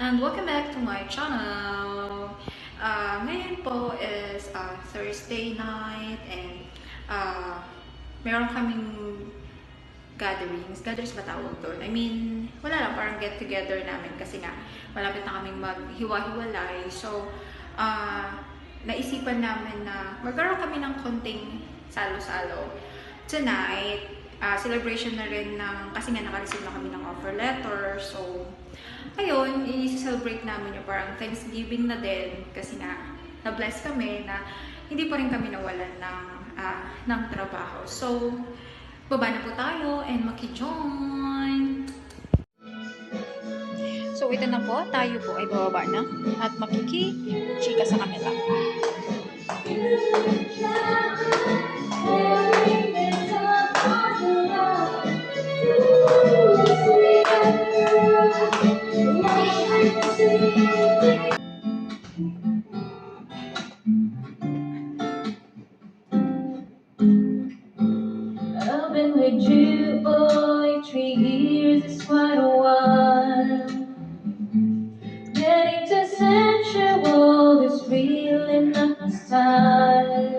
and welcome back to my channel. Ngayon po is Thursday night and meron kaming gatherings ba tawag doon? I mean, wala lang, parang get together namin kasi nga malapit na kaming maghiwa-hiwalay. So, naisipan namin na magkaroon kami ng konting salo-salo tonight. Celebration na rin ng, kasi nga naka-receive na kami ng offer letter. So, ayun, i-celebrate namin yung parang Thanksgiving na din kasi nga na-bless kami na hindi pa rin kami nawalan ng trabaho. So, baba na po tayo and maki-join! So, ito na po. Tayo po ay bababa na at makiki-chika sa kanila. I've been with you, boy, 3 years is quite a while. Getting too sensual is really not my style.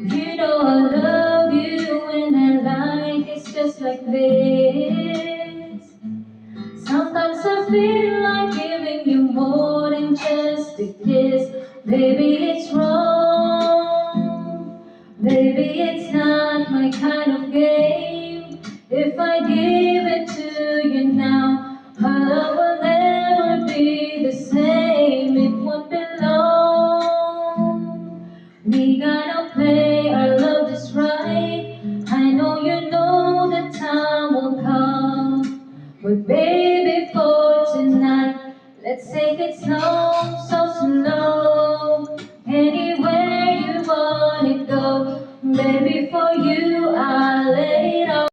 You know I love you and I like it's just like this. Sometimes I feel like giving you more than just a kiss. Baby, it's wrong. Baby, it's not my kind of game. If I give it to you now, our love will never be the same. It won't be long. We gotta play our love just right. I know you know the time will come. But baby, for tonight, let's take it slow, so slow. Anywhere you wanna go, baby, for you I'll lay it all.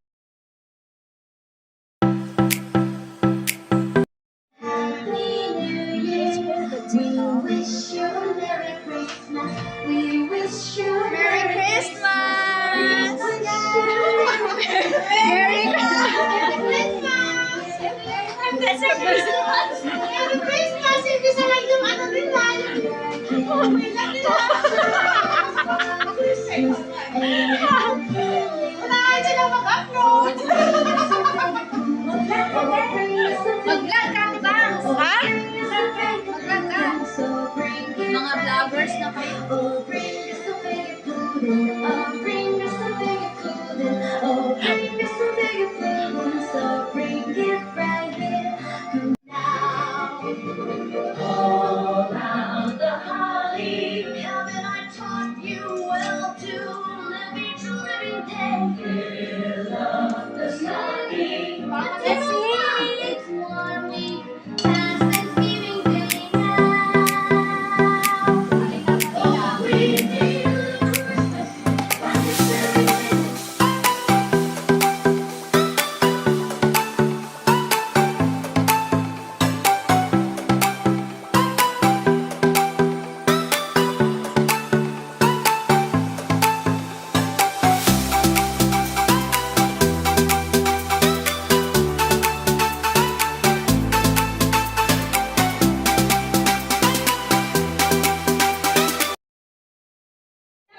Happy New Year, we wish you Merry Christmas. We wish you Merry Christmas! Merry Christmas! Merry Christmas! Hindi sa lang yung ano nila. Wala ka sila mag-upload. Mag-vlog ka, di ba? Ha? Mag-vlog ka. Mga vloggers na kayo.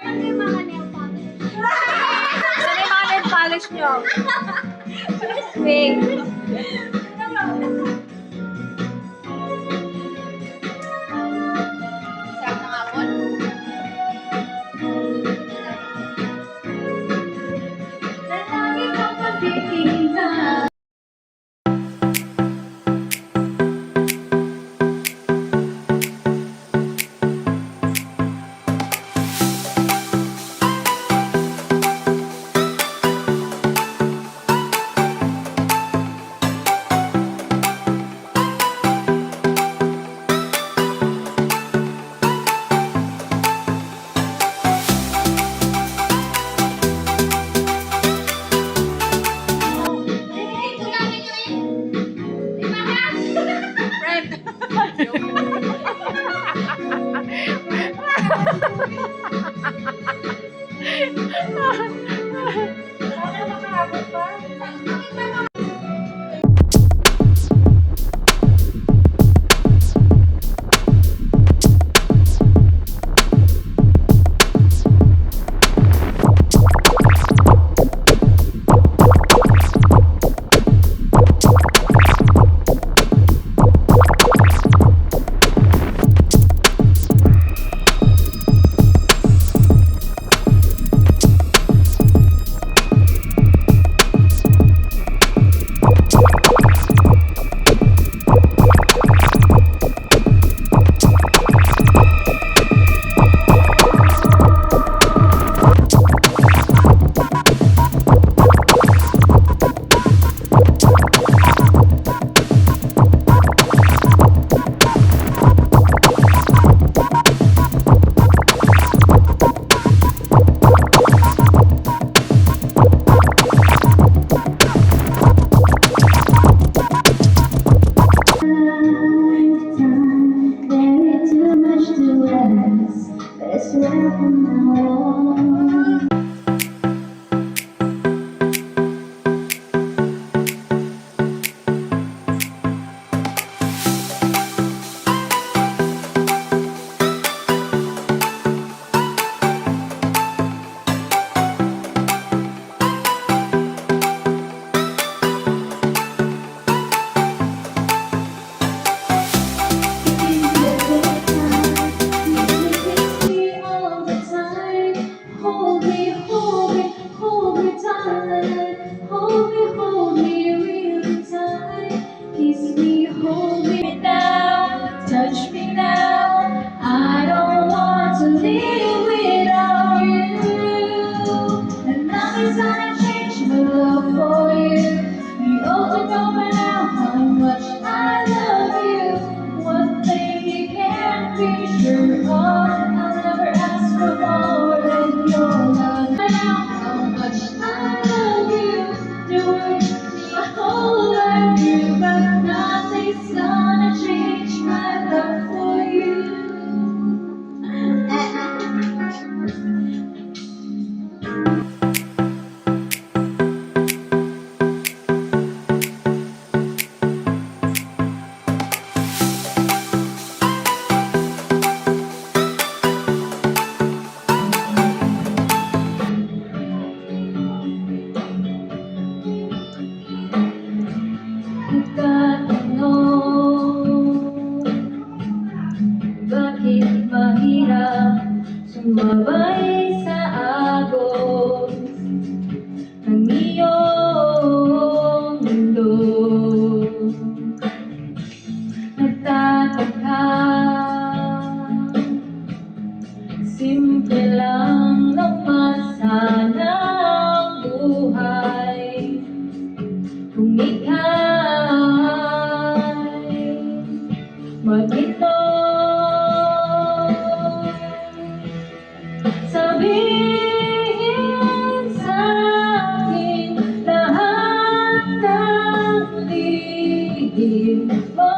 Saan yung mga nail polish nyo? Wait. Sarap ng hapon? Lagi ka pagkikita. it's gonna change my love for you. Nagtatanong, bakit mahirap sumabay sa agos ng iyong mundo? Nagtataka, simple lang naman sana ang buhay kung ika'y matino. Sabihin sa'kin lahat ng lihim mo.